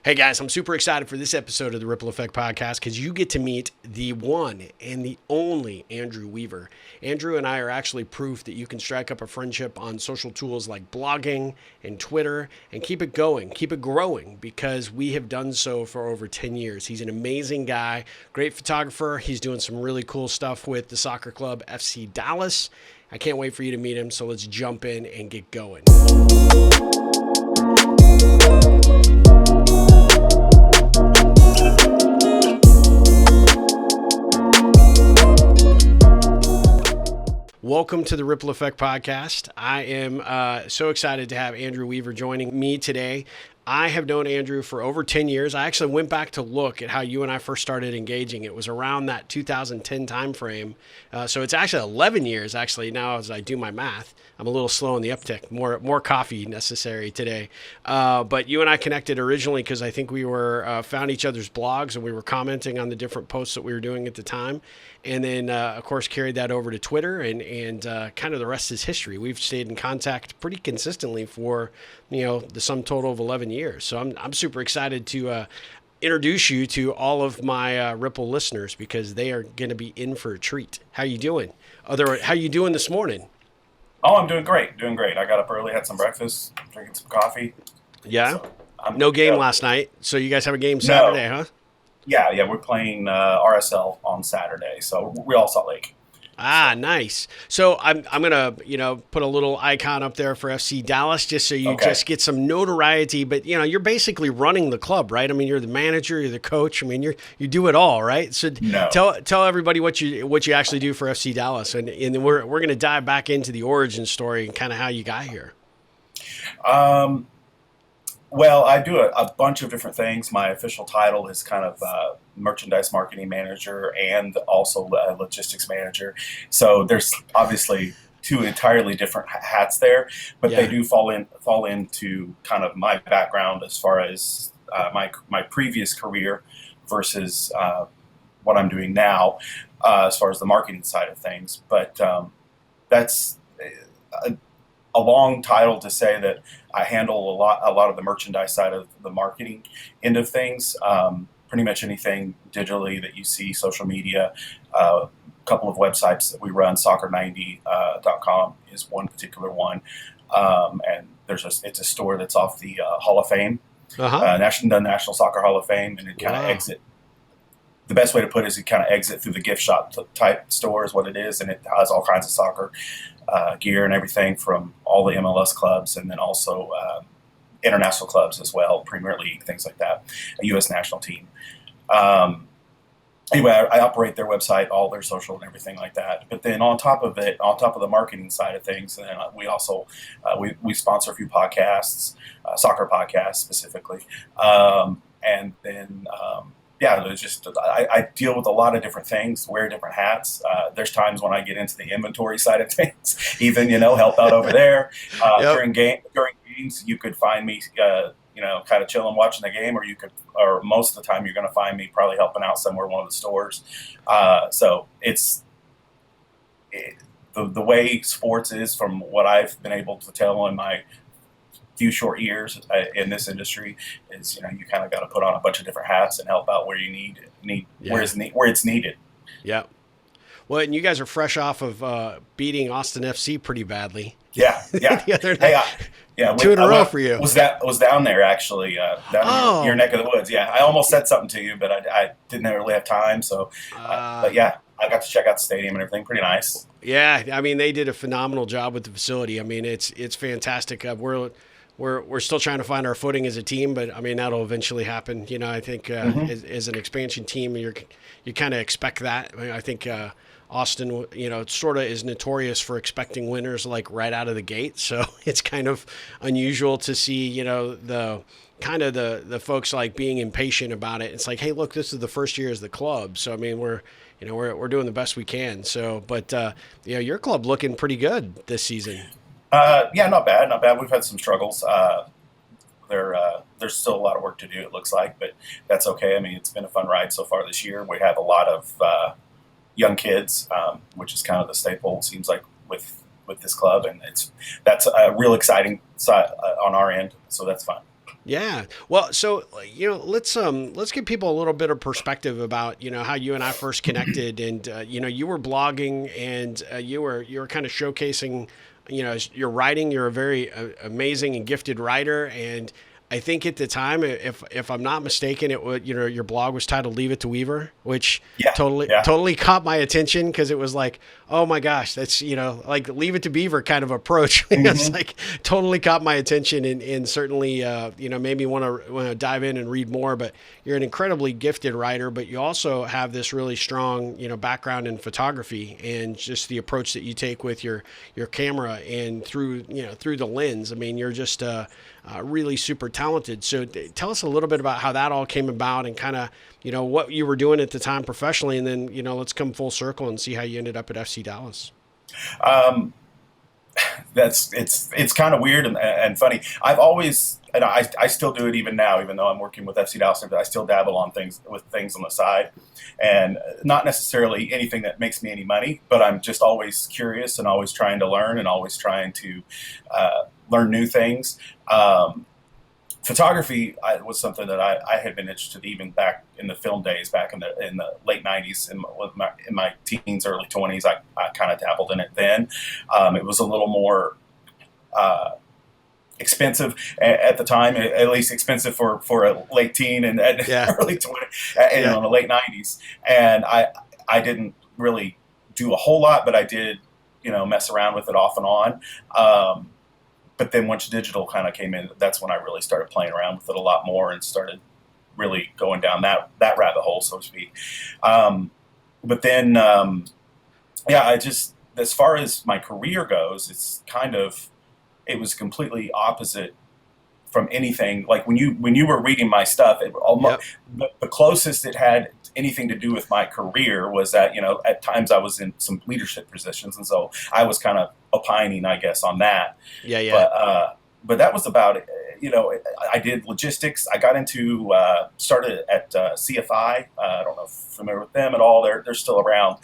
Hey guys, I'm super excited for this episode of the Ripple Effect Podcast because you get to meet the one and the only Andrew Weaver. Andrew and I are actually proof that you can strike up a friendship on social tools like blogging and Twitter and keep it going, keep it growing because we have done so for over 10 years. He's an amazing guy, great photographer. He's doing some really cool stuff with the soccer club FC Dallas. I can't wait for you to meet him, so let's jump in and get going. Welcome to the Ripple Effect Podcast. I am so excited to have Andrew Weaver joining me today. I have known Andrew for over 10 years. I actually went back to look at how you and I first started engaging. It was around that 2010 timeframe. So it's actually 11 years, actually, now as I do my math. I'm a little slow in the uptick, more coffee necessary today. But you and I connected originally because I think we were found each other's blogs and we were commenting on the different posts that we were doing at the time. And then, of course, carried that over to Twitter and kind of the rest is history. We've stayed in contact pretty consistently for, the sum total of 11 years. So I'm super excited to introduce you to all of my Ripple listeners because they are going to be in for a treat. How you doing? How you doing this morning? Oh, I'm doing great. I got up early, had some breakfast, drinking some coffee. Yeah? So no game last night. So you guys have a game Saturday, huh? Yeah, we're playing RSL on Saturday, so we're all Salt Lake. Ah, nice. So I'm gonna put a little icon up there for FC Dallas just so you just get some notoriety. But you're basically running the club, right? I mean, you're the manager, you're the coach. I mean, you do it all, right? So tell everybody what you actually do for FC Dallas, and then we're gonna dive back into the origin story and kind of how you got here. Well, I do a bunch of different things. My official title is kind of merchandise marketing manager and also logistics manager. So there's obviously two entirely different hats there, but they do fall into kind of my background as far as my previous career versus what I'm doing now as far as the marketing side of things. But that's a long title to say that I handle a lot of the merchandise side of the marketing end of things. Pretty much anything digitally that you see, social media, a couple of websites that we run, soccer90.com is one particular one. And it's a store that's off the Hall of Fame, National Soccer Hall of Fame, and it kind of exit. The best way to put it is you kind of exit through the gift shop type store is what it is, and it has all kinds of soccer gear and everything from all the MLS clubs and then also international clubs as well, Premier League, things like that, a U.S. national team. Anyway, I operate their website, all their social and everything like that. But then on top of the marketing side of things, and we also we sponsor a few podcasts, soccer podcasts specifically, and then. There's just I deal with a lot of different things, wear different hats. There's times when I get into the inventory side of things, even help out over there. During games, you could find me kind of chilling watching the game, or most of the time you're going to find me probably helping out somewhere in one of the stores. So it's the way sports is, from what I've been able to tell in my few short years in this industry, is you kind of got to put on a bunch of different hats and help out where you need where it's needed. Yeah. Well, and you guys are fresh off of beating Austin FC pretty badly. Yeah. The other night. Two in a row for you. Was down there actually, down in your neck of the woods. Yeah, I almost said something to you, but I didn't really have time. So, but yeah, I got to check out the stadium and everything. Pretty nice. Yeah, I mean, they did a phenomenal job with the facility. I mean, it's fantastic. We're still trying to find our footing as a team, but I mean that'll eventually happen. I think as an expansion team, you kind of expect that. I mean, I think Austin, sort of is notorious for expecting winners like right out of the gate. So it's kind of unusual to see the folks like being impatient about it. It's like, hey, look, this is the first year as the club, so I mean we're doing the best we can. So, but your club looking pretty good this season. Not bad. We've had some struggles. There's still a lot of work to do, it looks like, but that's okay. I mean, it's been a fun ride so far this year. We have a lot of young kids, which is kind of the staple, it seems like, with this club, and that's a real exciting side on our end. So that's fun. Yeah. Well, so let's give people a little bit of perspective about how you and I first connected, and you were blogging, and you were kind of showcasing your writing. You're a very amazing and gifted writer, and I think at the time, if I'm not mistaken, it would your blog was titled "Leave It to Weaver," which Yeah, yeah. totally caught my attention because it was like, oh my gosh, that's like Leave It to Beaver kind of approach. It's Hmm. like totally caught my attention, and certainly made me want to dive in and read more. But you're an incredibly gifted writer, but you also have this really strong background in photography, and just the approach that you take with your camera and through the lens. I mean, you're just really super talented. So tell us a little bit about how that all came about, and kind of what you were doing at the time professionally, and then let's come full circle and see how you ended up at FC Dallas. Um, it's kind of weird and funny. I've always, and I still do it even now, even though I'm working with FC Dallas, but I still dabble on things on the side, and not necessarily anything that makes me any money, but I'm just always curious and always trying to learn and always trying to learn new things. Photography was something that I had been interested in even back in the film days, back in the late '90s, in my teens, early '20s. I kind of dabbled in it then. It was a little more expensive at the time, at least expensive for a late teen and Yeah. early 20, Yeah. in the late '90s. And I didn't really do a whole lot, but I did mess around with it off and on. But then once digital kind of came in, that's when I really started playing around with it a lot more and started really going down that rabbit hole, so to speak. But then, yeah, as far as my career goes, it was completely opposite from anything. Like when you were reading my stuff, Yep. the closest it had anything to do with my career was that at times I was in some leadership positions, and so I was kind of opining, I guess, on that. Yeah. Yeah. But that was about it. I did logistics. I got into started at CFI. I don't know if you're familiar with them at all. They're still around,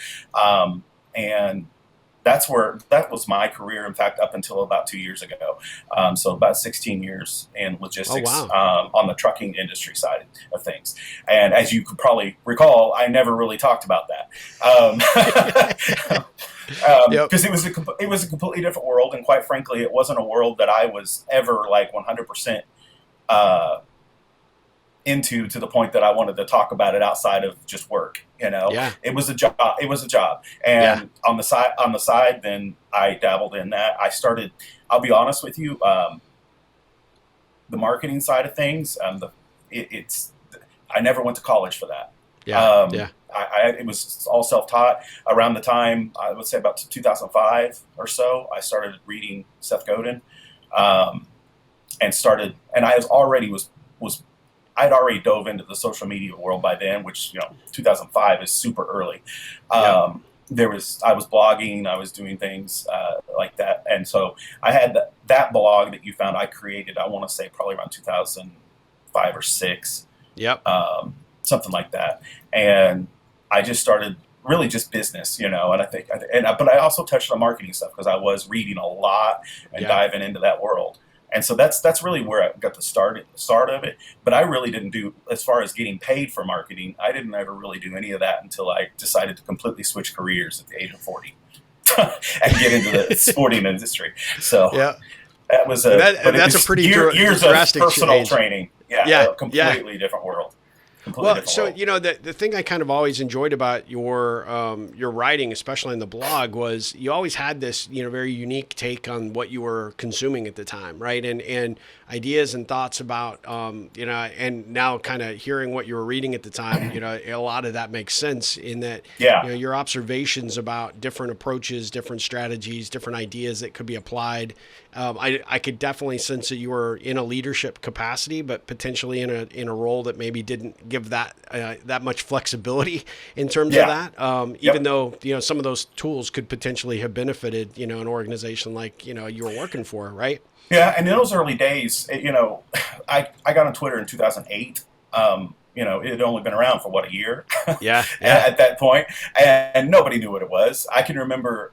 and that was my career. In fact, up until about 2 years ago, so about 16 years in Oh logistics wow. on the trucking industry side of things. And as you could probably recall, I never really talked about that. Yep. Because it was a completely different world, and quite frankly, it wasn't a world that I was ever like 100% uh, into, to the point that I wanted to talk about it outside of just work. Yeah. It was a job. It was a job, Yeah. and on the side, then I dabbled in that. I started. I'll be honest with you. The marketing side of things. It's. I never went to college for that. Yeah. Yeah. It was all self-taught. Around the time, I would say about 2005 or so, I started reading Seth Godin, and I I'd already dove into the social media world by then, which 2005 is super early. Yep. I was blogging, I was doing things like that, and so I had that blog that you found. I created, I want to say probably around 2005 or six, Yep. something like that, and I just started really just business, and I think, but I also touched on marketing stuff because I was reading a lot and Yeah. diving into that world. And so that's really where I got the start of it. But I really didn't do, as far as getting paid for marketing, I didn't ever really do any of that until I decided to completely switch careers at the age of 40 and get into the sporting industry. So Yeah. that was but it That's a was pretty years of drastic personal change. training. Yeah, Yeah. a Yeah. completely different world. Completely Well, different so world. the thing I kind of always enjoyed about your writing, especially in the blog, was you always had this very unique take on what you were consuming at the time, right? And ideas and thoughts about and now kind of hearing what you were reading at the time, a lot of that makes sense in that Yeah. your observations about different approaches, different strategies, different ideas that could be applied. I could definitely sense that you were in a leadership capacity, but potentially in a role that maybe didn't give that much flexibility in terms of Yeah. that. Even Yep. though some of those tools could potentially have benefited an organization like you were working for, right? Yeah, and in those early days, I got on Twitter in 2008. It had only been around for what, a year Yeah, yeah, at that point, and nobody knew what it was. I can remember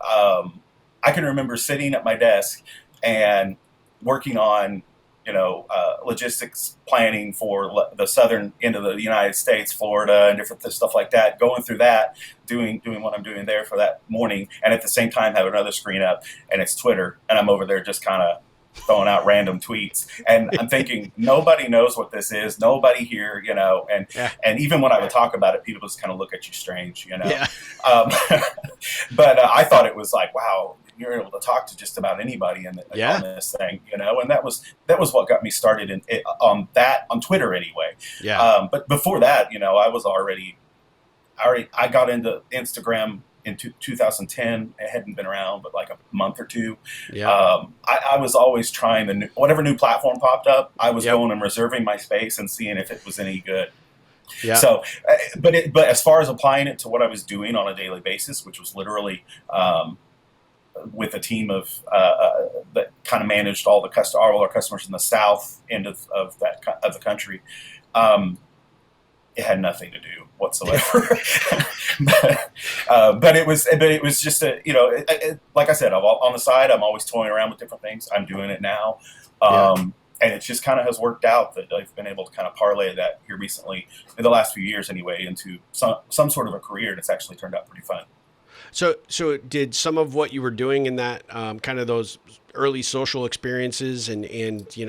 sitting at my desk and working on logistics planning for the southern end of the United States, Florida, and different stuff like that. Going through that, doing what I'm doing there for that morning, and at the same time have another screen up, and it's Twitter, and I'm over there just kind of throwing out random tweets, and I'm thinking nobody knows what this is, nobody here, and Yeah. and even when I would talk about it, people just kind of look at you strange, Yeah. um, but I thought it was like, wow, you're able to talk to just about anybody on this thing, and that was what got me started on Twitter anyway. Yeah. But before that, I got into Instagram in 2010. It hadn't been around but like a month or two. Yeah. I was always trying whatever new platform popped up, I was going and reserving my space and seeing if it was any good. Yeah. So, but as far as applying it to what I was doing on a daily basis, which was literally with a team of that kind of managed all our customers in the south end of the country, it had nothing to do whatsoever. but it was just like I said, on the side, I'm always toying around with different things. I'm doing it now. And it just kind of has worked out that I've been able to kind of parlay that here recently, in the last few years anyway, into some sort of a career that's actually turned out pretty fun. So did some of what you were doing in that kind of those early social experiences and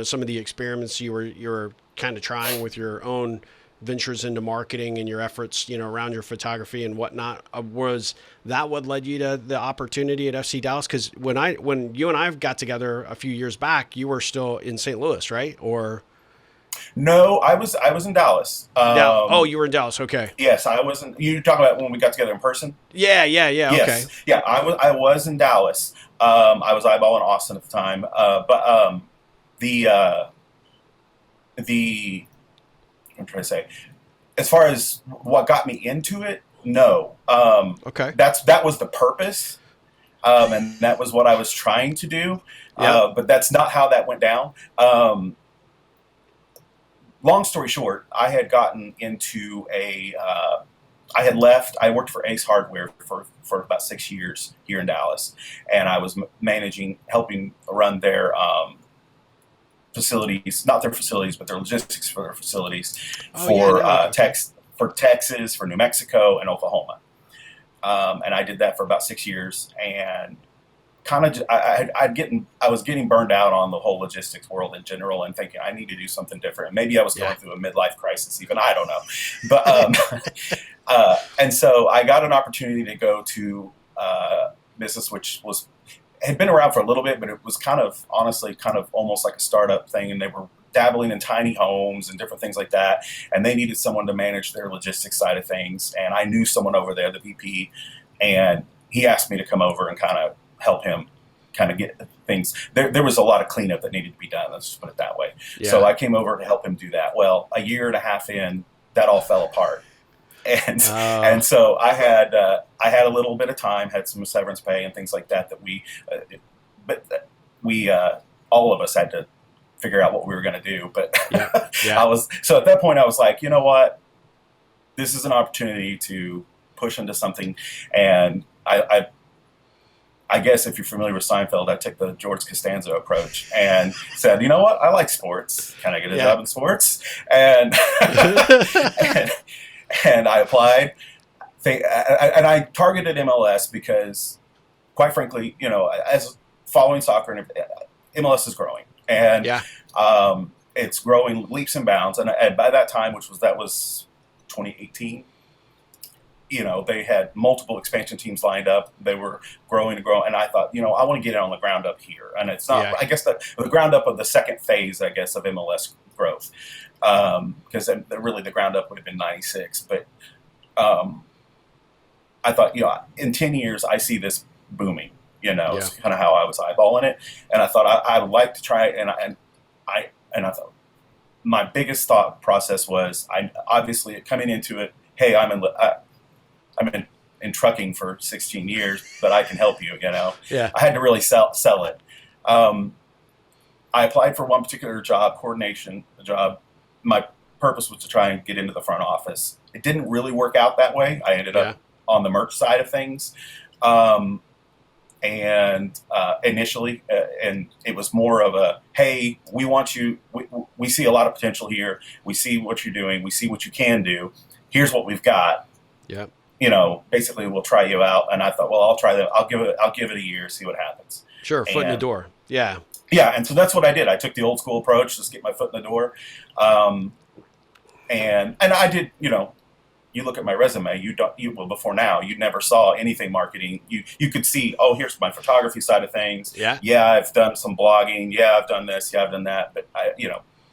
some of the experiments you were kind of trying with your own ventures into marketing and your efforts, around your photography and whatnot, was that what led you to the opportunity at FC Dallas? Because when you and I got together a few years back, you were still in St. Louis, right? Or no, I was in Dallas. You were in Dallas. Okay. Yes, I wasn't. You talking about when we got together in person? Yeah. Yes. Okay. Yeah, I was in Dallas. I was eyeballing Austin at the time. But I'm trying to say, as far as what got me into it, no. Okay. That was the purpose, and that was what I was trying to do. But that's not how that went down. Long story short, I had gotten into I had left. I worked for Ace Hardware for about 6 years here in Dallas, and I was helping run their facilities, not their facilities, but their logistics for their facilities for Texas, for New Mexico, and Oklahoma. And I did that for about 6 years, and kind of I was getting burned out on the whole logistics world in general, and thinking I need to do something different. Maybe I was going through a midlife crisis, even, I don't know. But and so I got an opportunity to go to business which had been around for a little bit, but it was honestly kind of almost like a startup thing, and they were dabbling in tiny homes and different things like that, and they needed someone to manage their logistics side of things. And I knew someone over there, the VP, and he asked me to come over and kind of help him kind of get things. There was a lot of cleanup that needed to be done, let's just put it that way. So I came over to help him do that. Well, a year and a half in, that all fell apart. And so I had a little bit of time, had some severance pay and things like that we all of us had to figure out what we were going to do. But so at that point I was like, you know what, this is an opportunity to push into something. And I guess if you're familiar with Seinfeld, I took the George Costanza approach and said, you know what, I like sports. Can I get a job in sports? And and I applied. And I targeted MLS because, quite frankly, as following soccer, and MLS is growing, and it's growing leaps and bounds. And by that time, that was 2018. They had multiple expansion teams lined up. They were growing and growing, and I thought, I want to get it on the ground up here. And it's not, I guess, the ground up of the second phase, I guess, of MLS growth, because really the ground up would have been 96. But I thought, in 10 years, I see this booming. It's kind of how I was eyeballing it, and I thought I would like to try it. And I thought my biggest thought process was, I obviously coming into it, hey, I'm in trucking for 16 years, but I can help you, I had to really sell it. I applied for one particular coordination job. My purpose was to try and get into the front office. It didn't really work out that way. I ended up on the merch side of things. and initially, and it was more of a, hey, we want you. We see a lot of potential here. We see what you're doing. We see what you can do. Here's what we've got. Yep. Basically, we'll try you out. And I thought, well, I'll try that. I'll give it a year, see what happens. Sure, foot in the door. Yeah. Yeah, and so that's what I did. I took the old school approach, just get my foot in the door, and I did. You look at my resume. Before now, you never saw anything marketing. You could see, oh, here's my photography side of things. Yeah, I've done some blogging. Yeah, I've done this. Yeah, I've done that. But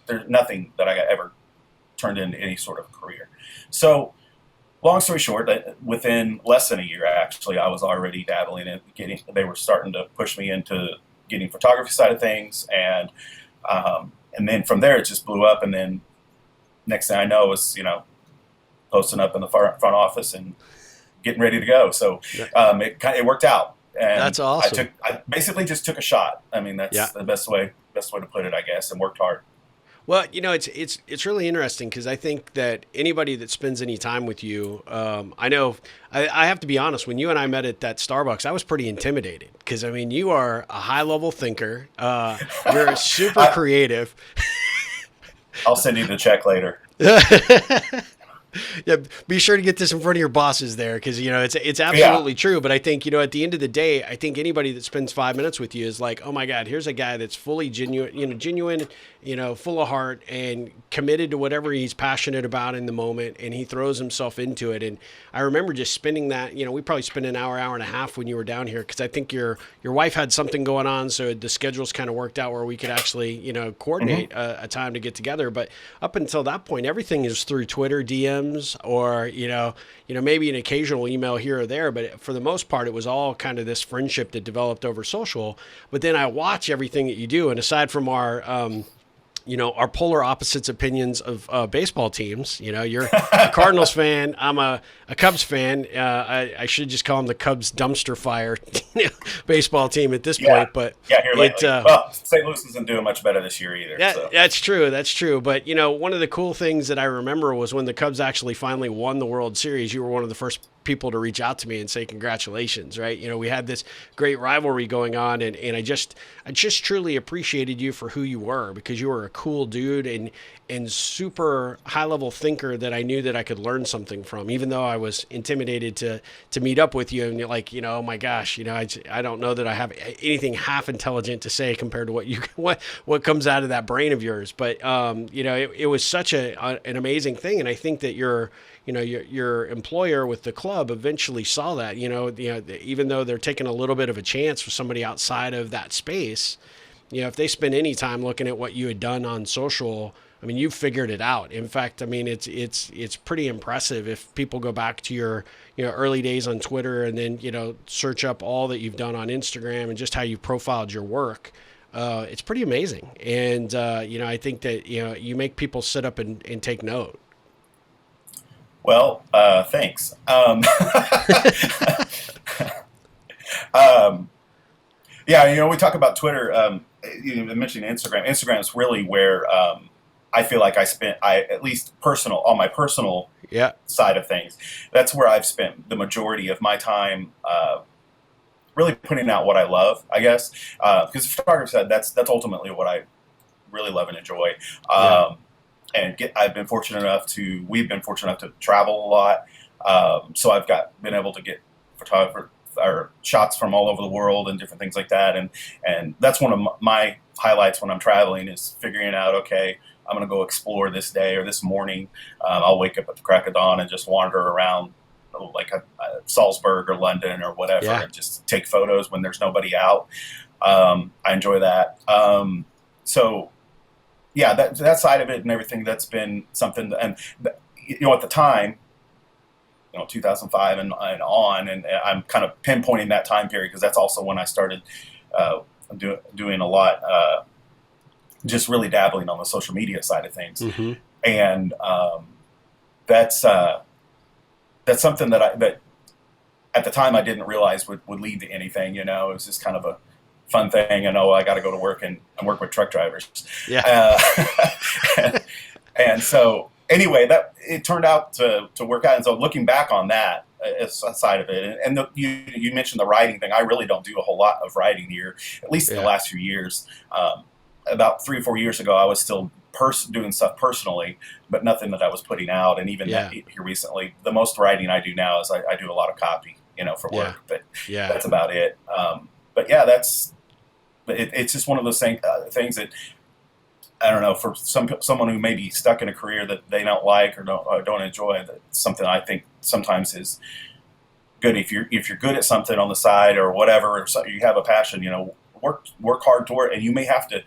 there's nothing that I ever turned into any sort of career. So, long story short, within less than a year, actually, I was already dabbling in getting. They were starting to push me into getting photography side of things, and then from there it just blew up. And then next thing I know is posting up in the front office and getting ready to go. So it worked out. And that's awesome. I basically just took a shot. I mean, that's the best way to put it, I guess, and worked hard. Well, it's really interesting because I think that anybody that spends any time with you, I know I have to be honest, when you and I met at that Starbucks, I was pretty intimidated because, I mean, you are a high level thinker. You're super creative. I'll send you the check later. Yeah, be sure to get this in front of your bosses there because it's absolutely true. But I think at the end of the day, I think anybody that spends 5 minutes with you is like, oh my God, here's a guy that's fully genuine, full of heart and committed to whatever he's passionate about in the moment, and he throws himself into it. And I remember just spending that. We probably spent an hour and a half when you were down here because I think your wife had something going on, so the schedules kind of worked out where we could actually coordinate a time to get together. But up until that point, everything is through Twitter DMs. Or maybe an occasional email here or there, but for the most part it was all kind of this friendship that developed over social. But then I watch everything that you do, and aside from our polar opposites opinions of baseball teams. You're a Cardinals fan. I'm a Cubs fan. I should just call them the Cubs dumpster fire baseball team at this point. But here lately. Well, St. Louis isn't doing much better this year either. That's true. That's true. But one of the cool things that I remember was when the Cubs actually finally won the World Series. You were one of the first people to reach out to me and say congratulations, right? We had this great rivalry going on, and I just truly appreciated you for who you were, because you were a cool dude and super high level thinker that I knew that I could learn something from, even though I was intimidated to meet up with you. And you're like, oh my gosh, I don't know that I have anything half intelligent to say compared to what comes out of that brain of yours. But it was such an amazing thing, and I think that your employer with the club eventually saw that, even though they're taking a little bit of a chance for somebody outside of that space, if they spend any time looking at what you had done on social, I mean, you figured it out. In fact, I mean, it's pretty impressive if people go back to your, early days on Twitter and then, search up all that you've done on Instagram and just how you profiled your work. It's pretty amazing. And, I think that, you make people sit up and take note. Well, thanks. We talk about Twitter. You mentioned Instagram. Instagram is really where I feel like at least on my personal side of things, that's where I've spent the majority of my time really putting out what I love, I guess. Because photography said that's ultimately what I really love and enjoy. And we've been fortunate enough to travel a lot. So I've been able to get shots from all over the world and different things like that. And that's one of my highlights when I'm traveling, is figuring out, okay, I'm going to go explore this day or this morning. I'll wake up at the crack of dawn and just wander around like Salzburg or London or whatever, and just take photos when there's nobody out. I enjoy that. That side of it and everything, that's been something. And at the time, 2005 and on, and I'm kind of pinpointing that time period because that's also when I started doing a lot, just really dabbling on the social media side of things. Mm-hmm. And that's something that at the time I didn't realize would lead to anything. It was just kind of a fun thing. I got to go to work and work with truck drivers. Yeah. And so anyway, that it turned out to work out. And so looking back on that, as a side of it. And you mentioned the writing thing. I really don't do a whole lot of writing here, at least in the last few years. About 3 or 4 years ago, I was still doing stuff personally, but nothing that I was putting out. And even that here recently, the most writing I do now is I do a lot of copy, for work, but that's about it. But yeah, it's just one of those things that, I don't know, for someone who may be stuck in a career that they don't like or don't enjoy, that's something I think sometimes is good. If you're good at something on the side or whatever, or so you have a passion, work hard toward it, and you may have to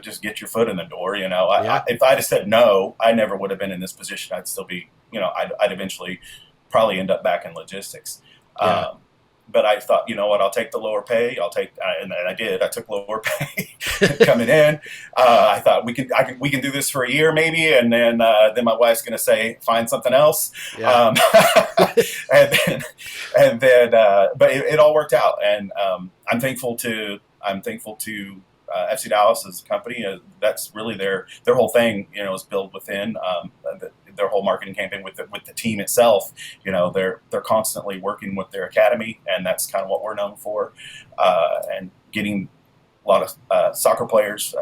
just get your foot in the door. If I'd have said no, I never would have been in this position. I'd still be, I'd eventually probably end up back in logistics. But I thought, what, I'll take the lower pay. And I did. I took lower pay coming in. I thought we can do this for a year maybe, and then my wife's going to say find something else. Yeah. But it all worked out, and I'm thankful to FC Dallas as a company. That's really their whole thing. Is built within their whole marketing campaign with the team itself. They're constantly working with their academy, and that's kind of what we're known for. And getting a lot of soccer players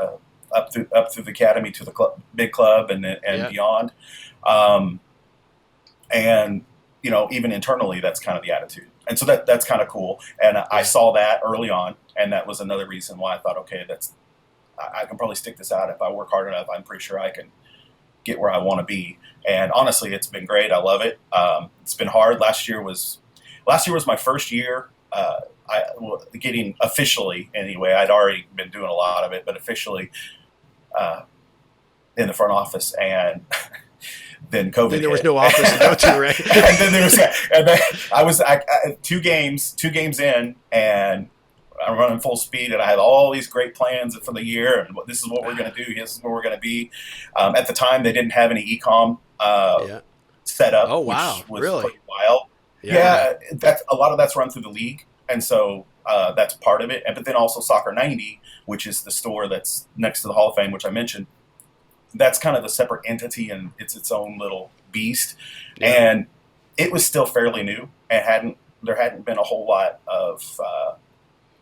up through the academy to the big club and beyond. And even internally, that's kind of the attitude. And so that's kind of cool. And I saw that early on, and that was another reason why I thought, okay, I can probably stick this out. If I work hard enough, I'm pretty sure I can get where I want to be. And honestly, it's been great. I love it. It's been hard. Last year was my first year. Getting officially anyway. I'd already been doing a lot of it, but officially in the front office, and then COVID. Then there was no office to go to, right? and then I was 2 games in, and I'm running full speed, and I had all these great plans for the year, and this is what we're going to do. This is where we're going to be. At the time, they didn't have any e-com set up. Oh wow, which was really? pretty wild. Yeah, that's a lot of that's run through the league, and so that's part of it. But then also Soccer 90, which is the store that's next to the Hall of Fame, which I mentioned. That's kind of a separate entity, and it's its own little beast. Yeah. And it was still fairly new, and there hadn't been a whole lot of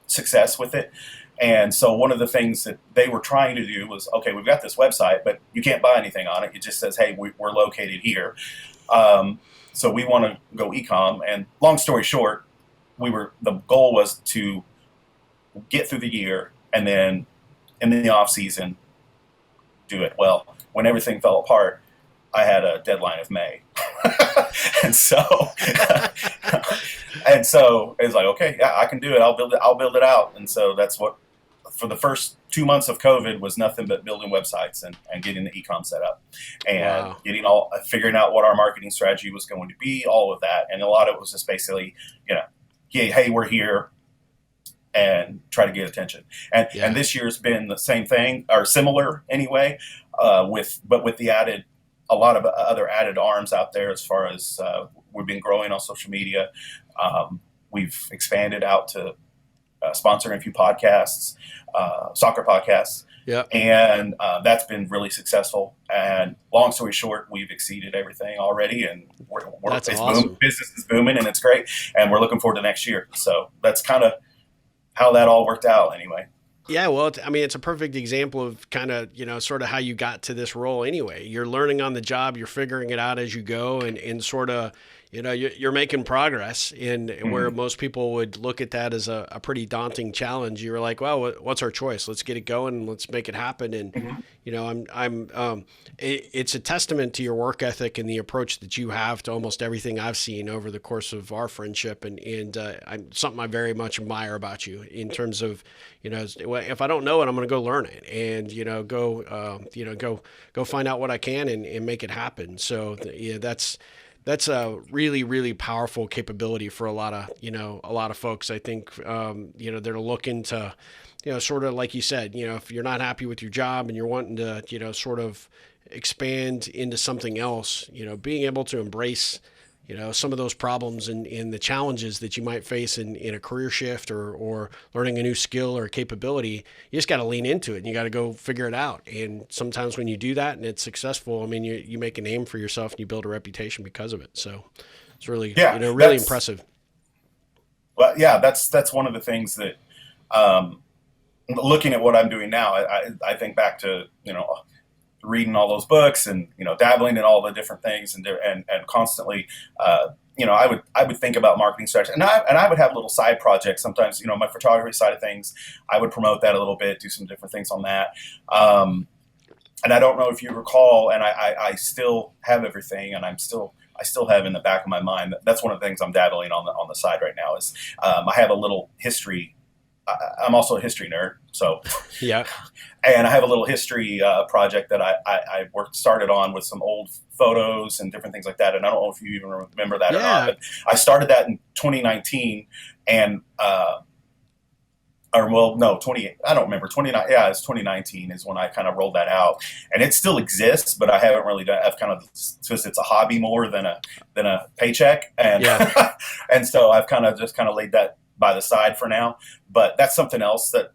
success with it. And so one of the things that they were trying to do was, okay, we've got this website, but you can't buy anything on it. It just says, hey, we're located here. So we want to go e-com. And long story short, the goal was to get through the year, and then in the off season, do it. Well, when everything fell apart, I had a deadline of May. and so it's like, okay, yeah, I can do it. I'll build it out. And so that's what, for the first 2 months of COVID, was nothing but building websites and getting the e-com set up, and figuring out what our marketing strategy was going to be, all of that. And a lot of it was just basically, hey, we're here, and try to get attention. And this year's been the same thing, or similar anyway, with a lot of other added arms out there, as far as we've been growing on social media. We've expanded out to sponsoring a few podcasts, soccer podcasts. Yeah. And that's been really successful. And long story short, we've exceeded everything already, and that's awesome. Business is booming, and it's great. And we're looking forward to next year. So that's kind of how that all worked out anyway. Yeah, well, it's a perfect example of kind of, sort of how you got to this role anyway. You're learning on the job, you're figuring it out as you go, and sort of, you're making progress in where most people would look at that as a pretty daunting challenge. You were like, well, what's our choice? Let's get it going and let's make it happen. And, it's a testament to your work ethic and the approach that you have to almost everything I've seen over the course of our friendship. And something I very much admire about you in terms of, if I don't know it, I'm going to go learn it, and, go find out what I can and make it happen. So that's a really, really powerful capability for a lot of folks. I think, they're looking to, sort of like you said, if you're not happy with your job and you're wanting to, sort of expand into something else, being able to embrace, some of those problems and the challenges that you might face in a career shift or learning a new skill or capability, you just got to lean into it and you got to go figure it out. And sometimes when you do that and it's successful, you make a name for yourself and you build a reputation because of it. So It's really, Yeah, really impressive. Well, yeah, that's one of the things that, looking at what I'm doing now, I think back to, reading all those books and, dabbling in all the different things and constantly, I would think about marketing strategy, and I would have little side projects sometimes. My photography side of things, I would promote that a little bit, do some different things on that. And I don't know if you recall, and I still have everything, and I still have in the back of my mind. That's one of the things I'm dabbling on the side right now. Is I have a little history. I'm also a history nerd, so yeah. And I have a little history project that I started on with some old photos and different things like that. And I don't know if you even remember that or not, but I started that in 2019, and I don't remember. 29. Yeah, it's 2019 is when I kind of rolled that out, and it still exists, but I haven't really done. I've kind of, because it's a hobby more than a paycheck, and and so I've kind of laid that by the side for now. But that's something else that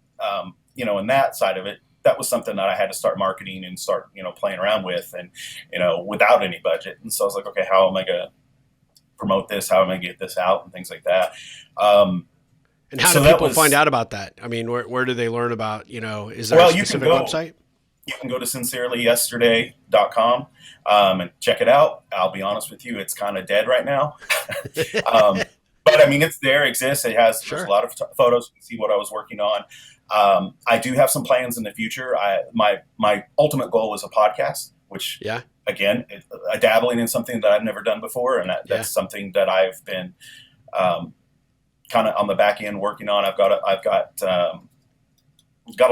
in that side of it, that was something that I had to start marketing and start playing around with, and without any budget. And so I was like, okay, how am I going to promote this? How am I going to get this out and things like that? And how do people find out about that? I mean, where do they learn about, is there a specific website? You can go to sincerelyyesterday.com and check it out. I'll be honest with you, it's kind of dead right now. But I mean, it's there, exists. There's a lot of photos. You can see what I was working on. I do have some plans in the future. My ultimate goal is a podcast, which again, dabbling in something that I've never done before. And that's something that I've been, kind of on the back end working on. I've got a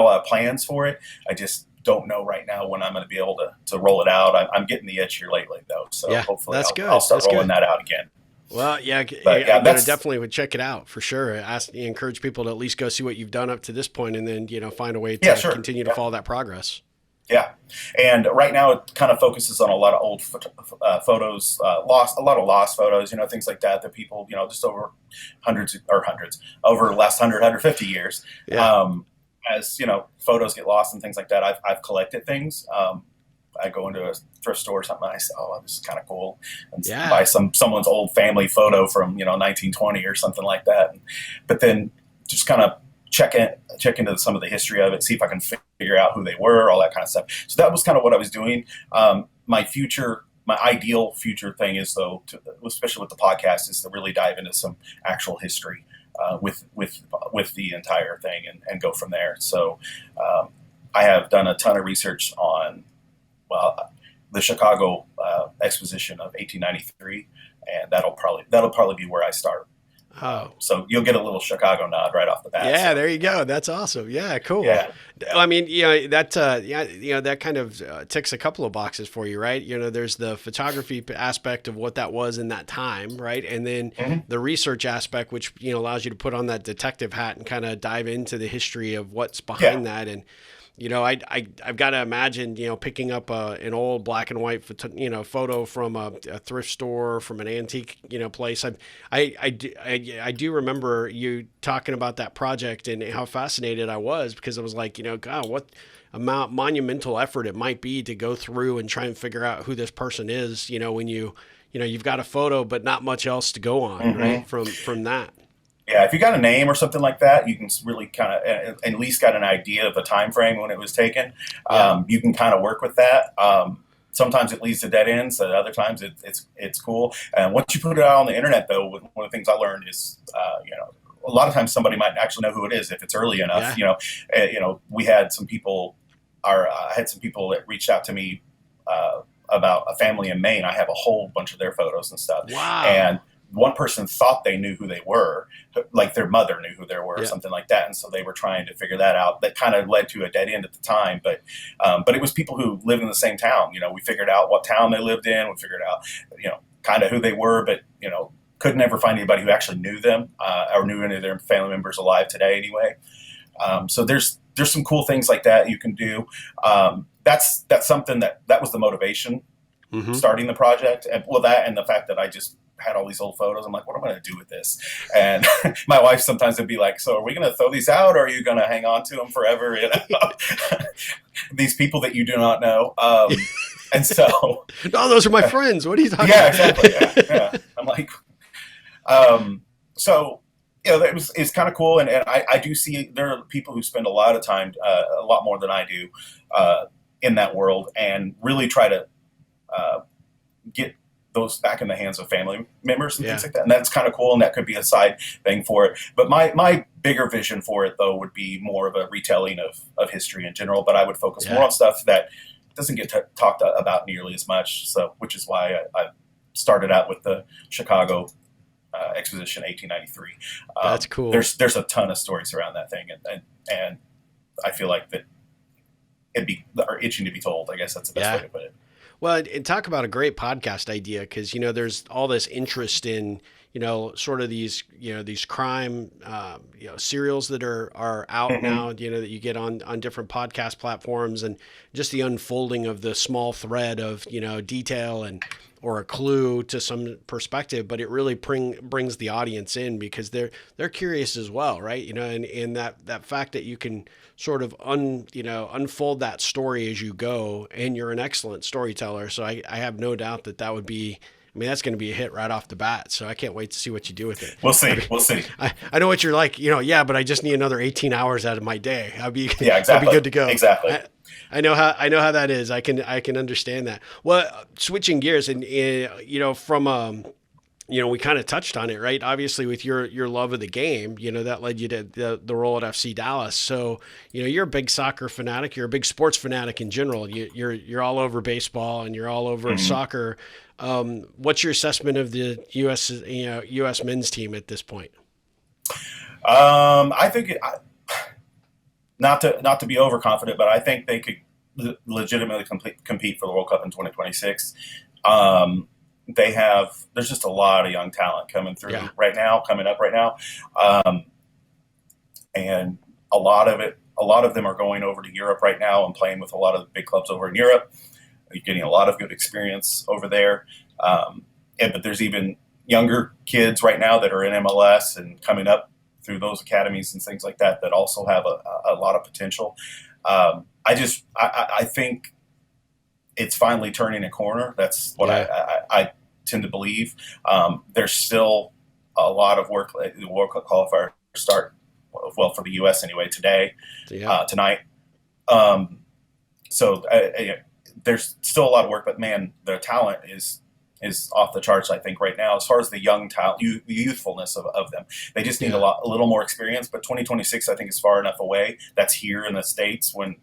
lot of plans for it. I just don't know right now when I'm going to be able to roll it out. I'm getting the itch here lately though. So hopefully I'll start rolling that out again. Well, I definitely would check it out for sure. Encourage people to at least go see what you've done up to this point, and then, find a way to continue to follow that progress. Yeah. And right now it kind of focuses on a lot of old photos, a lot of lost photos, things like that people, just over over the last 150 years. Yeah. As, photos get lost and things like that, I've collected things. I go into a thrift store or something, and I say, oh, this is kind of cool. And buy someone's old family photo from, 1920 or something like that. But then just kind of check into some of the history of it, see if I can figure out who they were, all that kind of stuff. So that was kind of what I was doing. My ideal future thing is, though, especially with the podcast, is to really dive into some actual history with the entire thing and go from there. So I have done a ton of research on the Chicago Exposition of 1893, and that'll probably be where I start. Oh, so you'll get a little Chicago nod right off the bat. Yeah, there you go. That's awesome. Yeah, cool. Yeah. I mean, that kind of ticks a couple of boxes for you, right? There's the photography aspect of what that was in that time, right? And then the research aspect, which allows you to put on that detective hat and kind of dive into the history of what's behind that. And I've got to imagine, picking up an old black and white, photo from a thrift store, from an antique, place. I do remember you talking about that project and how fascinated I was, because I was like, God, what monumental effort it might be to go through and try and figure out who this person is, when you've got a photo, but not much else to go on, right? From that. Yeah, if you got a name or something like that, you can really kind of at least got an idea of the time frame when it was taken. You can kind of work with that. Sometimes it leads to dead ends. At other times it's cool. And once you put it out on the internet, though, one of the things I learned is, a lot of times somebody might actually know who it is if it's early enough. We had some people. I had some people that reached out to me about a family in Maine. I have a whole bunch of their photos and stuff. Wow. And one person thought they knew who they were, like their mother knew who they were, or something like that. And so they were trying to figure that out. That kind of led to a dead end at the time. But it was people who lived in the same town. We figured out what town they lived in. We figured out, kind of who they were, but, couldn't ever find anybody who actually knew them or knew any of their family members alive today anyway. So there's some cool things like that you can do. That's something that was the motivation starting the project. And and the fact that I just had all these old photos. I'm like, what am I going to do with this? And my wife sometimes would be like, so are we going to throw these out, or are you going to hang on to them forever? These people that you do not know. And so. No, those are my friends. What are you talking about? Exactly. Yeah. I'm like, So, it's kind of cool. And I do see there are people who spend a lot of time, a lot more than I do, in that world and really try to get those back in the hands of family members and things like that. And that's kind of cool. And that could be a side thing for it. But my bigger vision for it, though, would be more of a retelling of history in general. But I would focus more on stuff that doesn't get talked about nearly as much. So, which is why I started out with the Chicago Exposition 1893. That's cool. There's a ton of stories around that thing. And I feel like that are itching to be told. I guess that's the best way to put it. Well, and talk about a great podcast idea, because, there's all this interest in, sort of these crime, serials that are out now, that you get on different podcast platforms, and just the unfolding of the small thread of, detail or a clue to some perspective, but it really brings the audience in, because they're curious as well, right? And that fact that you can sort of unfold that story as you go, and you're an excellent storyteller. So I have no doubt that would be, that's going to be a hit right off the bat. So I can't wait to see what you do with it. We'll see. We'll see. I know what you're like, but I just need another 18 hours out of my day. I'll be exactly. I'll be good to go. Exactly. I know how that is. I can understand that. Well, switching gears, and from we kind of touched on it, right? Obviously, with your love of the game, that led you to the role at FC Dallas. So, you're a big soccer fanatic. You're a big sports fanatic in general. You're all over baseball, and you're all over soccer. What's your assessment of the U.S. men's team at this point? I think not to be overconfident, but I think they could legitimately compete for the World Cup in 2026. There's just a lot of young talent coming up right now. And a lot of them are going over to Europe right now and playing with a lot of the big clubs over in Europe. You're getting a lot of good experience over there. But there's even younger kids right now that are in MLS and coming up through those academies and things like that also have a lot of potential. I think it's finally turning a corner. That's what I tend to believe. There's still a lot of work. The World Cup qualifiers start, for the U.S. anyway, tonight. So there's still a lot of work, but man, the talent is off the charts, I think, right now. As far as the young talent, the youthfulness of them, they just need a little more experience. But 2026, I think, is far enough away. That's here in the States when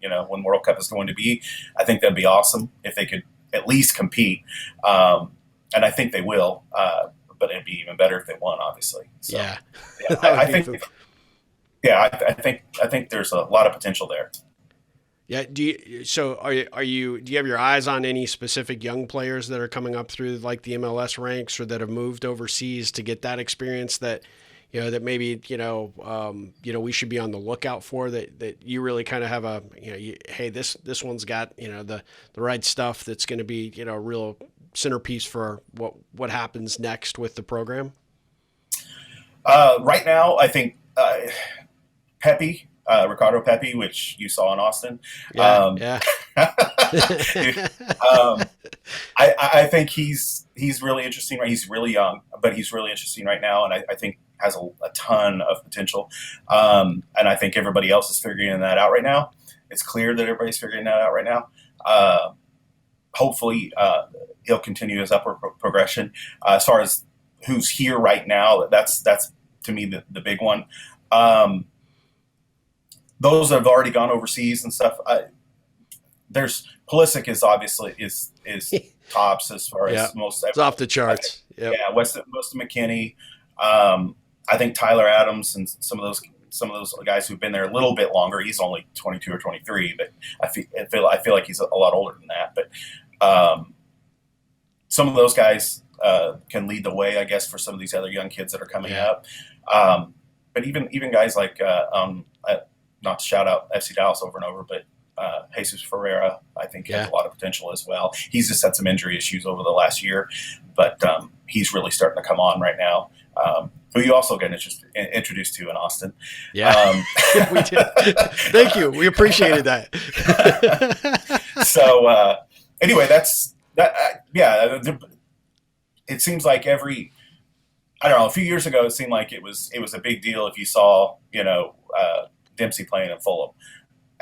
World Cup is going to be. I think that'd be awesome if they could at least compete, and I think they will. But it'd be even better if they won, obviously. So, I think there's a lot of potential there. Yeah. Do you have your eyes on any specific young players that are coming up through like the MLS ranks, or that have moved overseas to get that experience that maybe, we should be on the lookout for, that you really kind of have hey, this one's got, the right stuff that's going to be, a real centerpiece for what happens next with the program? Right now, I think Ricardo Pepi, which you saw in Austin. I think he's really interesting. Right? He's really young, but he's really interesting right now, and I think has a ton of potential. And I think everybody else is figuring that out right now. It's clear that everybody's figuring that out right now. Hopefully, he'll continue his upward progression. As far as who's here right now, that's to me the big one. Those that have already gone overseas and stuff. There's Pulisic is obviously is tops as far as most. It's off the charts. Weston McKennie. I think Tyler Adams and some of those guys who've been there a little bit longer. He's only 22 or 23, but I feel like he's a lot older than that. But some of those guys can lead the way, I guess, for some of these other young kids that are coming up. But even guys like not to shout out FC Dallas over and over, but Jesus Ferreira, I think, has a lot of potential as well. He's just had some injury issues over the last year, but he's really starting to come on right now. Who you also got introduced to in Austin. Yeah, we did. Thank you. We appreciated that. So anyway, that's that. It seems like I don't know. A few years ago, it seemed like it was a big deal if you saw, Dempsey playing in Fulham,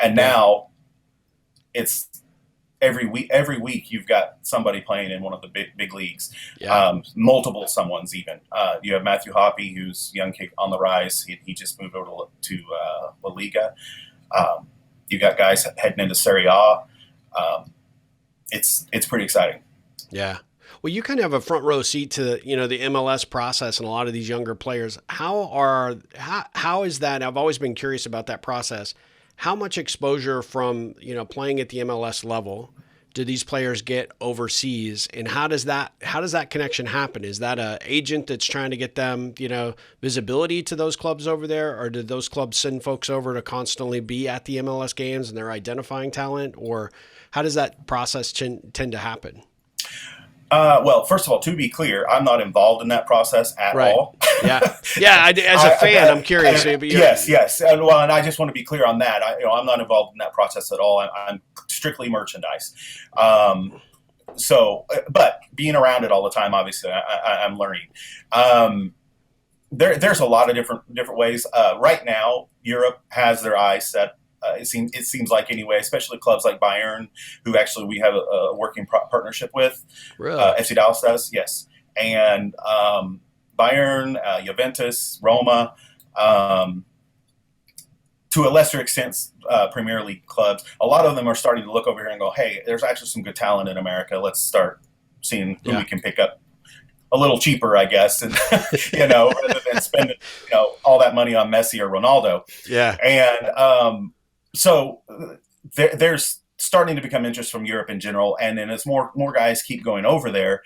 and Yeah. now it's every week. Every week, you've got somebody playing in one of the big leagues. Yeah. Multiple someones even. You have Matthew Hoppe, who's young kick on the rise. He just moved over to La Liga. You got guys heading into Serie A. It's pretty exciting. Yeah. Well, you kind of have a front row seat to, the MLS process and a lot of these younger players. How is that? I've always been curious about that process. How much exposure from, playing at the MLS level do these players get overseas, and how does that connection happen? Is that a agent that's trying to get them, visibility to those clubs over there, or do those clubs send folks over to constantly be at the MLS games and they're identifying talent, or how does that process tend to happen? Well, first of all, to be clear, I'm not involved in that process at Right. all. Yeah. Yeah. As a fan, I'm curious. Yes. And I just want to be clear on that. I'm not involved in that process at all. I'm strictly merchandise. But being around it all the time, obviously, I'm learning. There's a lot of different ways. Right now, Europe has their eyes set. It seems like anyway, especially clubs like Bayern, who actually we have a working partnership with. Really? FC Dallas does, yes. And Bayern, Juventus, Roma, to a lesser extent, Premier League clubs. A lot of them are starting to look over here and go, hey, there's actually some good talent in America. Let's start seeing who we can pick up a little cheaper, I guess, and rather than spending all that money on Messi or Ronaldo. Yeah. And so there's starting to become interest from Europe in general, and then as more guys keep going over there,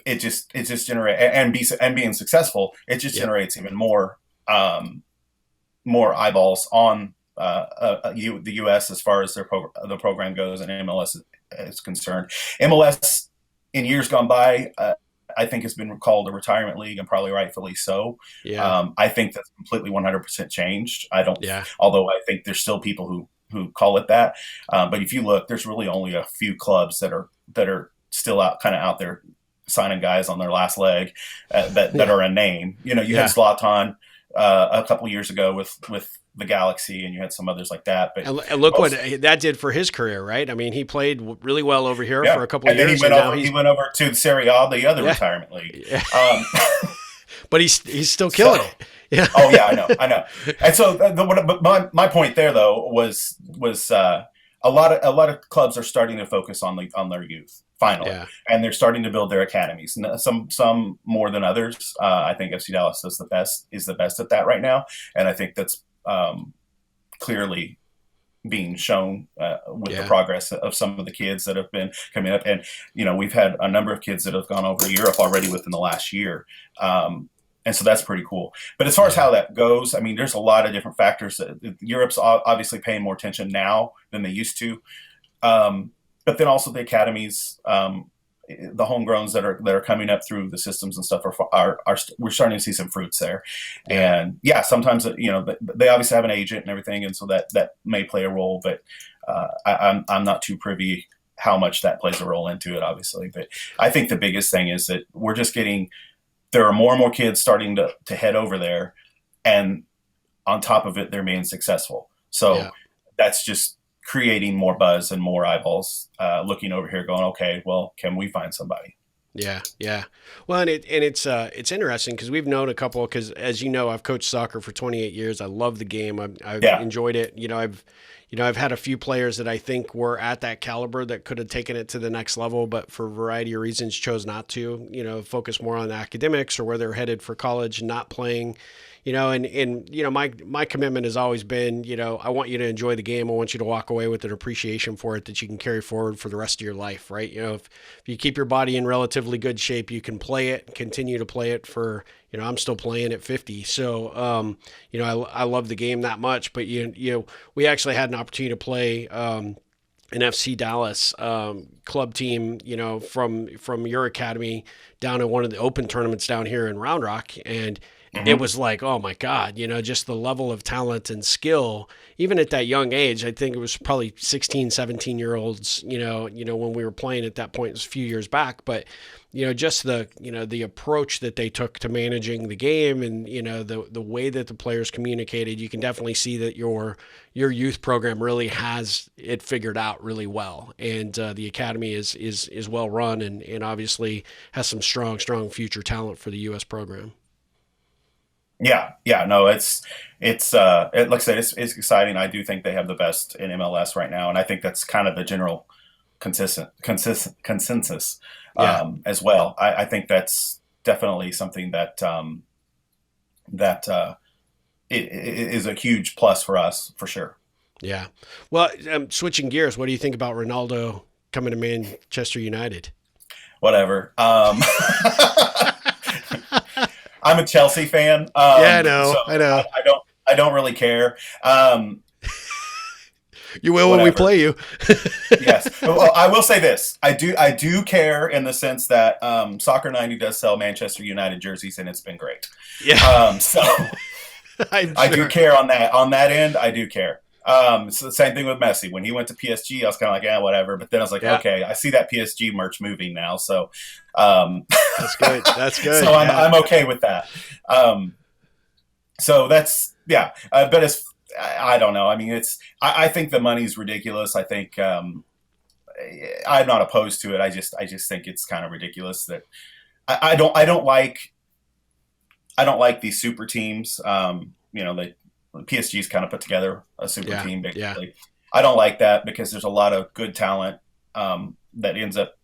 it just generates and being successful, it just generates even more eyeballs on the U.S. as far as the program goes, and MLS is concerned. MLS in years gone by, I think has been called a retirement league, and probably rightfully so. Yeah. I think that's completely 100% changed. Yeah. Although I think there's still people who call it that. But if you look, there's really only a few clubs that are still out there signing guys on their last leg that are a name. You had Zlatan a couple years ago with the Galaxy, and you had some others like that. But and look what that did for his career, right? I mean, he played really well over here for a couple of years. Then he went over to the Serie A, the other retirement league. Yeah. But he's still killing it. Yeah. Oh yeah, I know. And so, my point there though was a lot of clubs are starting to focus on their youth finally, and they're starting to build their academies. Some more than others. I think FC Dallas is the best at that right now, and I think that's clearly being shown with the progress of some of the kids that have been coming up. And we've had a number of kids that have gone over to Europe already within the last year. And so that's pretty cool. But as far as how that goes, I mean, there's a lot of different factors. Europe's obviously paying more attention now than they used to. But then also the academies, the homegrowns that are coming up through the systems and stuff are we're starting to see some fruits there. And sometimes they obviously have an agent and everything, and so that may play a role. But I'm not too privy how much that plays a role into it, obviously. But I think the biggest thing is that we're just there are more and more kids starting to head over there, and on top of it, they're being successful. So that's just creating more buzz and more eyeballs looking over here going, okay, well, can we find somebody? Yeah. Well, and it's interesting because we've known a couple, because as you know, I've coached soccer for 28 years. I love the game. I've enjoyed it. I've had a few players that I think were at that caliber that could have taken it to the next level, but for a variety of reasons chose not to, focus more on academics or where they're headed for college, not playing. My commitment has always been, I want you to enjoy the game. I want you to walk away with an appreciation for it that you can carry forward for the rest of your life, right? If you keep your body in relatively good shape, you can play it, continue to play it for, I'm still playing at 50. So, I love the game that much, but we actually had an opportunity to play, an FC Dallas club team, from your academy down in one of the open tournaments down here in Round Rock. And it was like, oh my God, just the level of talent and skill, even at that young age. I think it was probably 16, 17-year-olds, when we were playing at that point. It was a few years back, but just the approach that they took to managing the game, and the way that the players communicated, you can definitely see that your youth program really has it figured out really well, and the academy is well run, and obviously has some strong future talent for the U.S. program. Yeah, no, like I said, it's exciting. I do think they have the best in MLS right now, and I think that's kind of the general consensus Yeah. as well. I think that's definitely something that it is a huge plus for us for sure. Yeah. Well, switching gears, what do you think about Ronaldo coming to Manchester United? Whatever. I'm a Chelsea fan, Yeah, so I know. I don't really care. You will when we Whatever. play you. Yes. Well, I will say this. I do care in the sense that Soccer 90 does sell Manchester United jerseys, and it's been great. Yeah, So I'm I do sure. care on that. On that end, I do care. So the same thing with Messi. When he went to PSG, I was kind of like, yeah, whatever. But then I was like, Yeah, okay, I see that PSG merch moving now. So, um, that's good. That's good. so Yeah, I'm okay with that. Um, so that's, yeah. But I don't know. I mean, I think the money's ridiculous. I think, I'm not opposed to it. I just think it's kind of ridiculous that I don't like these super teams. PSG's kind of put together a super yeah, team yeah. basically. I don't like that because there's a lot of good talent that ends up,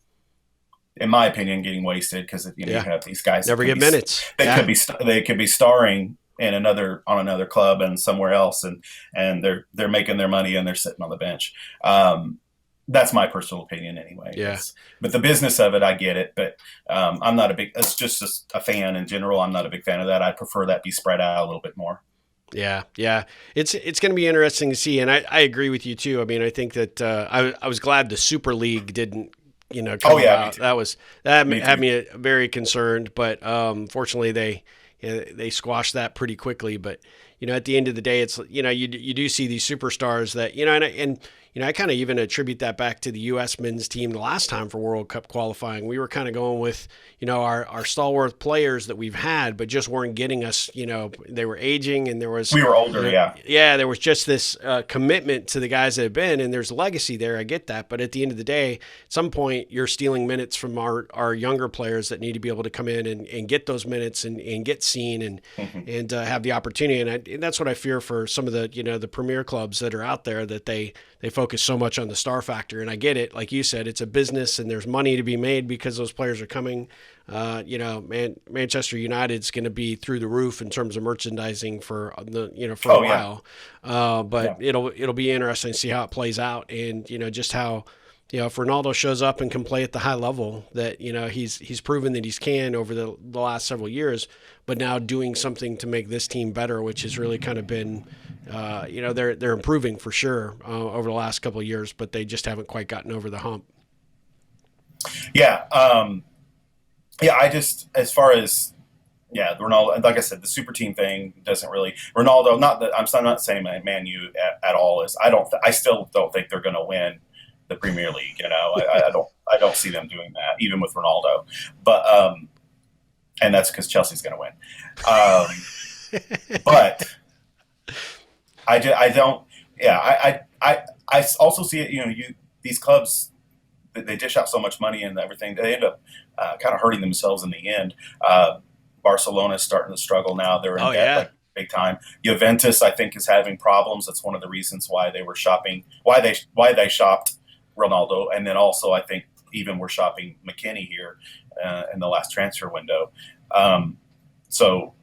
in my opinion, getting wasted because you Yeah. have these guys that Never get minutes. they Yeah, could be starring in another club and somewhere else, and they're making their money and they're sitting on the bench. That's my personal opinion anyway. yeah. But the business of it, I get it. But I'm not it's just a fan in general. I'm not a big fan of that. I prefer that be spread out a little bit more. Yeah, yeah, it's going to be interesting to see, and I agree with you too. I mean, I think that I was glad the Super League didn't come Oh yeah, me about. too. That Me had too. me very concerned, but fortunately they squashed that pretty quickly. But at the end of the day, it's you do see these superstars that and I kind of even attribute that back to the U.S. men's team the last time for World Cup qualifying. We were kind of going with our stalwart players that we've had, but just weren't getting us. They were aging, and there was We were older, yeah. yeah, there was just this commitment to the guys that have been, and there's legacy there. I get that, but at the end of the day, at some point, you're stealing minutes from our younger players that need to be able to come in and get those minutes and get seen and have the opportunity. And that's what I fear for some of the the premier clubs that are out there, that they focus so much on the star factor. And I get it, like you said, it's a business and there's money to be made because those players are coming. Manchester United's going to be through the roof in terms of merchandising for for a Oh yeah, while. But yeah. it'll be interesting to see how it plays out, and just how if Ronaldo shows up and can play at the high level that he's proven that he's can over the last several years, but now doing something to make this team better, which has really kind of been they're improving for sure over the last couple of years, but they just haven't quite gotten over the hump. Yeah. Yeah, I just, as far as, yeah, Ronaldo, like I said, the super team thing doesn't really, Ronaldo, not that I'm not saying Man U at all is, I still don't think they're going to win the Premier League. I don't see them doing that, even with Ronaldo. But, and that's because Chelsea's going to win. But I don't, yeah, I also see it, these clubs, they dish out so much money and everything, they end up kind of hurting themselves in the end. Barcelona's starting to struggle now. They're in Oh debt yeah, like big time. Juventus, I think, is having problems. That's one of the reasons why they were shopping, why they shopped Ronaldo, and then also I think even we're shopping McKinney here in the last transfer window. So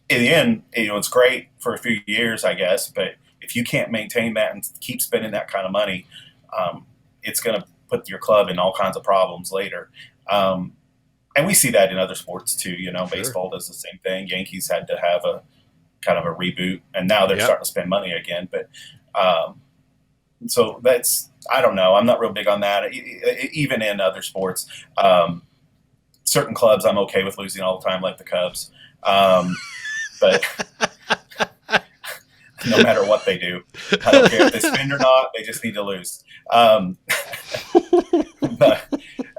in the end, it's great for a few years, I guess, but if you can't maintain that and keep spending that kind of money, it's going to put your club in all kinds of problems later. And we see that in other sports too. sure. Baseball does the same thing. Yankees had to have a kind of a reboot, and now they're Yep. starting to spend money again. But so I don't know. I'm not real big on that. Even in other sports, certain clubs I'm okay with losing all the time, like the Cubs. but no matter what they do, I don't care if they spend or not. They just need to lose. But,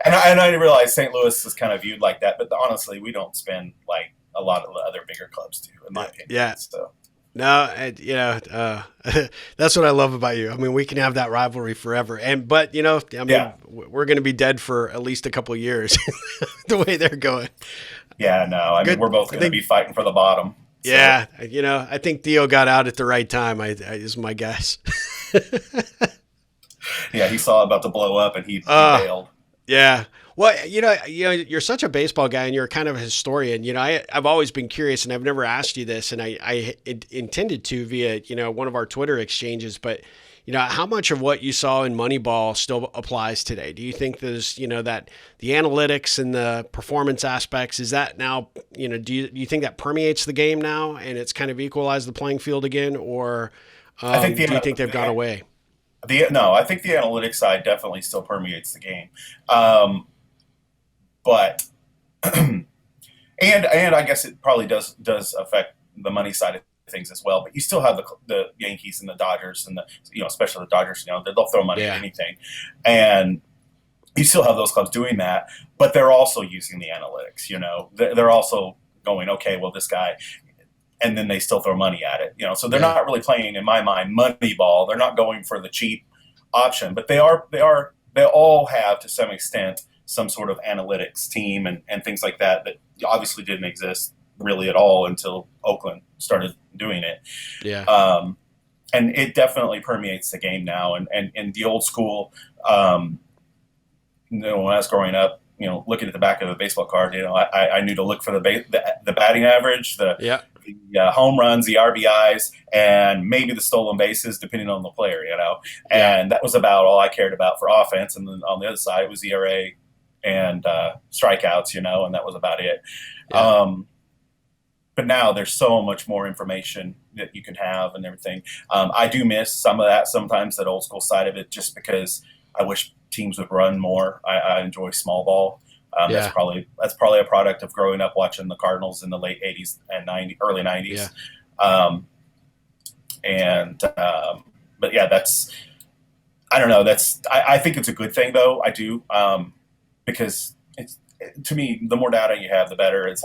and I realize St. Louis is kind of viewed like that, but honestly, we don't spend like a lot of the other bigger clubs do, in my opinion. Yeah. So. No, that's what I love about you. I mean, we can have that rivalry forever, but we're going to be dead for at least a couple of years, the way they're going. Yeah, no, I mean, we're both going to be fighting for the bottom. So. Yeah, I think Theo got out at the right time. Is my guess. Yeah, he saw it about to blow up, and he bailed. Yeah. Well, you're such a baseball guy, and you're kind of a historian. I've always been curious, and I've never asked you this, and I intended to via one of our Twitter exchanges. But how much of what you saw in Moneyball still applies today? Do you think there's that the analytics and the performance aspects, is that now do you think that permeates the game now, and it's kind of equalized the playing field again, or do you think they've gone away? No, I think the analytics side definitely still permeates the game. But and I guess it probably does affect the money side of things as well. But you still have the Yankees and the Dodgers and especially the Dodgers. They'll throw money at anything, and you still have those clubs doing that. But they're also using the analytics. They're also going, okay, well, this guy. And then they still throw money at it, So they're not really playing, in my mind, money ball. They're not going for the cheap option, but they all have to some extent some sort of analytics team and things like that obviously didn't exist really at all until Oakland started doing it. Yeah. And it definitely permeates the game now. And the old school, when I was growing up, looking at the back of a baseball card, I knew to look for the batting average, the home runs, the RBIs, and maybe the stolen bases, depending on the player, And that was about all I cared about for offense. And then on the other side was ERA and strikeouts, and that was about it. Yeah. But now there's so much more information that you can have and everything. I do miss some of that sometimes, that old school side of it, just because I wish teams would run more. I enjoy small ball. That's probably a product of growing up watching the Cardinals in the late 80s and early 90s. Yeah. But yeah, I don't know. I think it's a good thing though. I do, because to me, the more data you have, the better. It's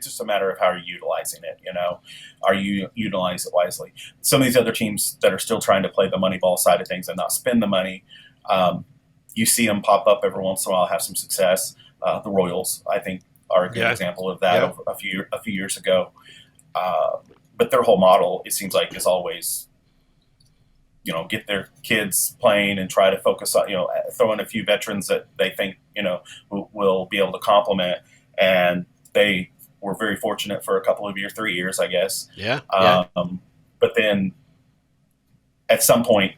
just a matter of how you're utilizing it. Are you utilize it wisely? Some of these other teams that are still trying to play the money ball side of things and not spend the money, you see them pop up every once in a while, have some success. The Royals, I think, are a good example of that a few years ago. But their whole model, it seems like, is always, get their kids playing and try to focus on, throw in a few veterans that they think, will be able to complement. And they were very fortunate for a couple of 3 years, I guess. Yeah. But then at some point,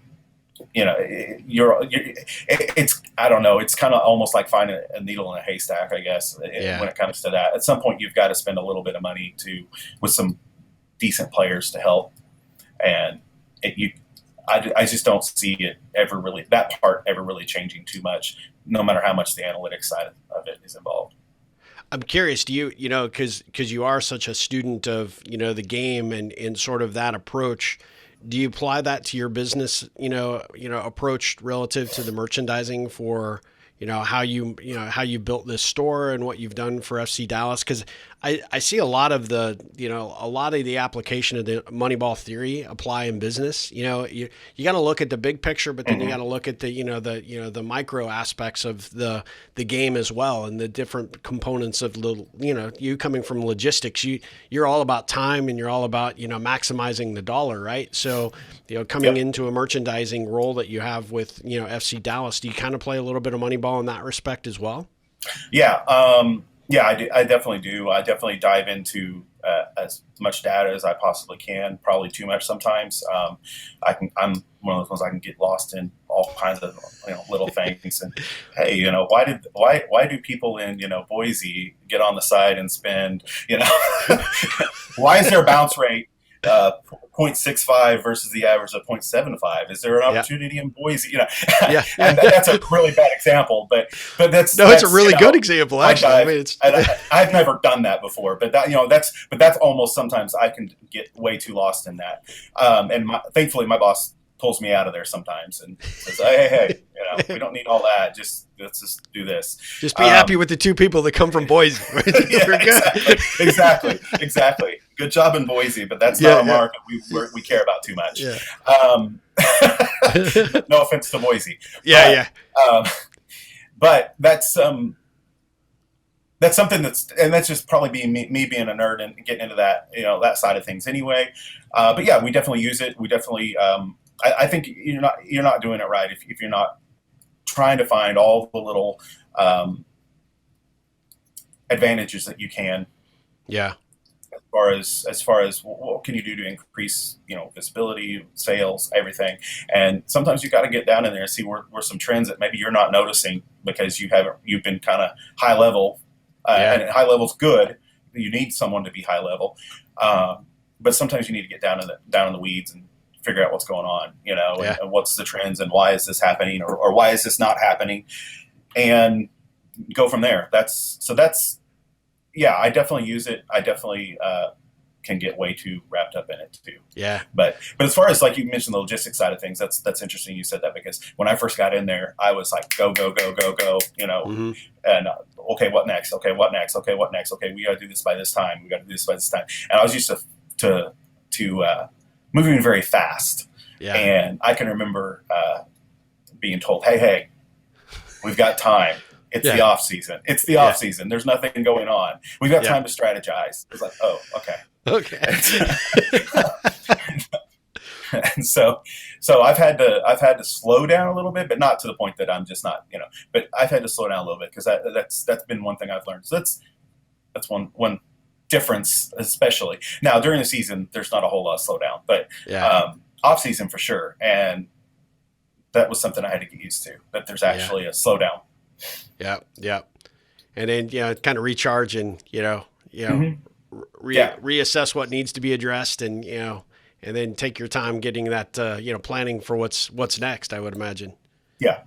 it's I don't know. It's kind of almost like finding a needle in a haystack, I guess. When it comes to that, at some point you've got to spend a little bit of money with some decent players to help, and I just don't see it ever really changing too much, no matter how much the analytics side of it is involved. I'm curious, do you because you are such a student of the game and sort of that approach. Do you apply that to your business, approach relative to the merchandising for, how you built this store and what you've done for FC Dallas? Because I see a lot of the application of the Moneyball theory apply in business. You got to look at the big picture, but then you got to look at the micro aspects of the game as well, and the different components of you coming from logistics. You're all about time, and you're all about maximizing the dollar, right? So coming into a merchandising role that you have with FC Dallas, do you kind of play a little bit of Moneyball in that respect as well? Yeah. Yeah, I do. I definitely do. I definitely dive into as much data as I possibly can. Probably too much sometimes. I'm one of those ones I can get lost in all kinds of little things. And hey, why do people in Boise get on the side and spend why is their bounce rate 0.5 0.65 versus the average of 0.75? Is there an Yeah. opportunity in Boise? Yeah. And that's a really bad example, but that's it's a really good example, actually. I mean, I've never done that before, but that's almost, sometimes I can get way too lost in that. And thankfully my boss pulls me out of there sometimes and says, hey, we don't need all that. Let's just do this. Just be happy with the 2 people that come from Boise. Exactly. Good job in Boise, but that's not a market we care about too much. Yeah. No offense to Boise. But that's something that's just probably being me being a nerd and getting into that, that side of things anyway. But yeah, we definitely use it. We definitely, I think you're not doing it right if you're not trying to find all the little advantages that you can. Yeah. As far as what can you do to increase, visibility, sales, everything. And sometimes you got to get down in there and see where some trends that maybe you're not noticing because you've been kind of high level, and high level's good. You need someone to be high level. But sometimes you need to get down in the weeds and figure out what's going on, and what's the trends and why is this happening or why is this not happening, and go from there. I definitely use it. I definitely can get way too wrapped up in it too. Yeah. But as far as, like you mentioned, the logistics side of things, that's interesting you said that, because when I first got in there, I was like, go, Mm-hmm. And okay, what next? Okay, what next? Okay, what next? Okay, we got to do this by this time. We got to do this by this time. And I was used to moving very fast. Yeah. And I can remember being told, hey, we've got time. It's the off season. It's the off season. There's nothing going on. We've got time to strategize. It's like, oh, okay. And so I've had to slow down a little bit, but not to the point that I'm just not, but I've had to slow down a little bit, because that's been one thing I've learned. So that's one difference, especially now during the season. There's not a whole lot of slowdown, but off season for sure. And that was something I had to get used to, that there's actually a slowdown. Yeah. And then, kind of recharge and, reassess what needs to be addressed, and, and then take your time getting that, planning for what's next, I would imagine. Yeah.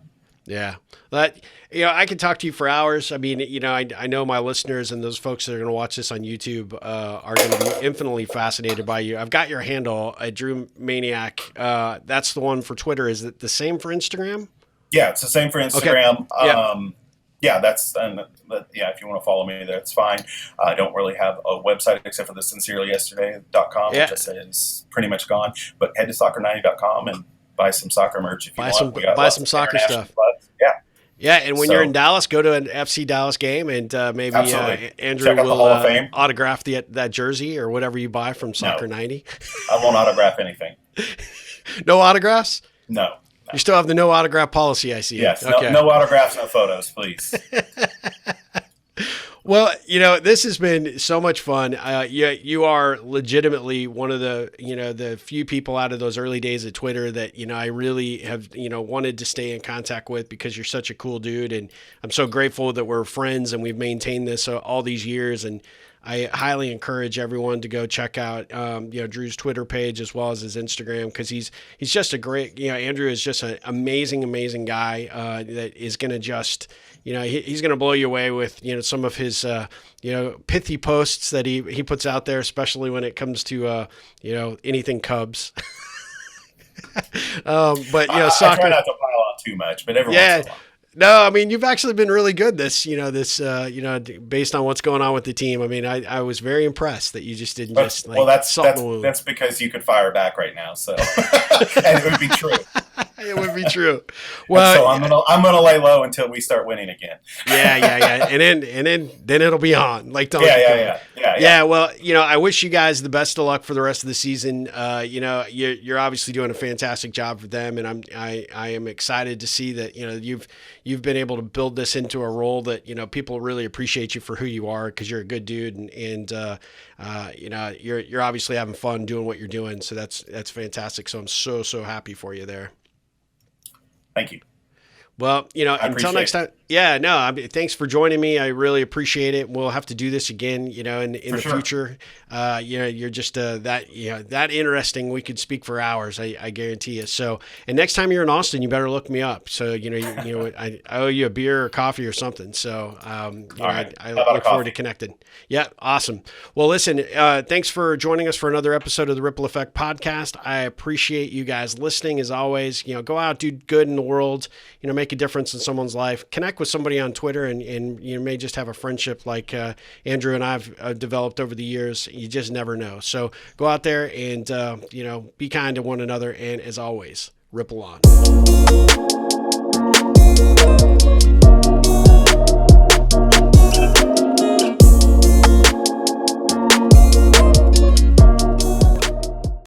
Yeah. But, I could talk to you for hours. I mean, I know my listeners and those folks that are going to watch this on YouTube are going to be infinitely fascinated by you. I've got your handle, Drew Maniac. That's the one for Twitter. Is it the same for Instagram? Yeah, it's the same for Instagram. Okay. If you want to follow me, that's fine. I don't really have a website except for the sincerelyyesterday.com, which I said is pretty much gone. But head to soccer90.com and buy some soccer merch if you want. Buy some soccer stuff. Clubs. Yeah. Yeah, and when you're in Dallas, go to an FC Dallas game, and maybe Andrew will autograph that jersey or whatever you buy from Soccer 90. I won't autograph anything. No autographs? No. You still have the no autograph policy, I see. Yes, okay. No autographs, no photos, please. Well, this has been so much fun. You are legitimately one of the few people out of those early days of Twitter that, I really have, wanted to stay in contact with, because you're such a cool dude. And I'm so grateful that we're friends and we've maintained this all these years. And I highly encourage everyone to go check out, Drew's Twitter page as well as his Instagram, because he's just a great, Andrew is just an amazing guy that is going to just, he's going to blow you away with, some of his, pithy posts that he puts out there, especially when it comes to, anything Cubs. But, soccer. I try not to pile on too much, but every once in a while. No, I mean, you've actually been really good based on what's going on with the team. I mean, I was very impressed that you just didn't that's because you could fire back right now. So, and it would be true. It would be true. Well, so I'm gonna lay low until we start winning again. Yeah. And then it'll be on. Like Donkey Kong. Yeah. Well, I wish you guys the best of luck for the rest of the season. You're obviously doing a fantastic job for them, and I am excited to see that you've been able to build this into a role that people really appreciate you for who you are, because you're a good dude, and you're obviously having fun doing what you're doing. So that's fantastic. So I'm so happy for you there. Thank you. Well, until next time. Yeah, no, thanks for joining me. I really appreciate it. We'll have to do this again, in the future. You're just that interesting. We could speak for hours. I guarantee you. So, and next time you're in Austin, you better look me up. So, I owe you a beer or coffee or something. So, I look forward to connecting. Yeah, awesome. Well, listen, thanks for joining us for another episode of the Ripple Effect podcast. I appreciate you guys listening. As always, go out, do good in the world. Make a difference in someone's life. Connect with somebody on Twitter, and you may just have a friendship like Andrew and I've developed over the years. You just never know. So go out there and be kind to one another. And as always, ripple on.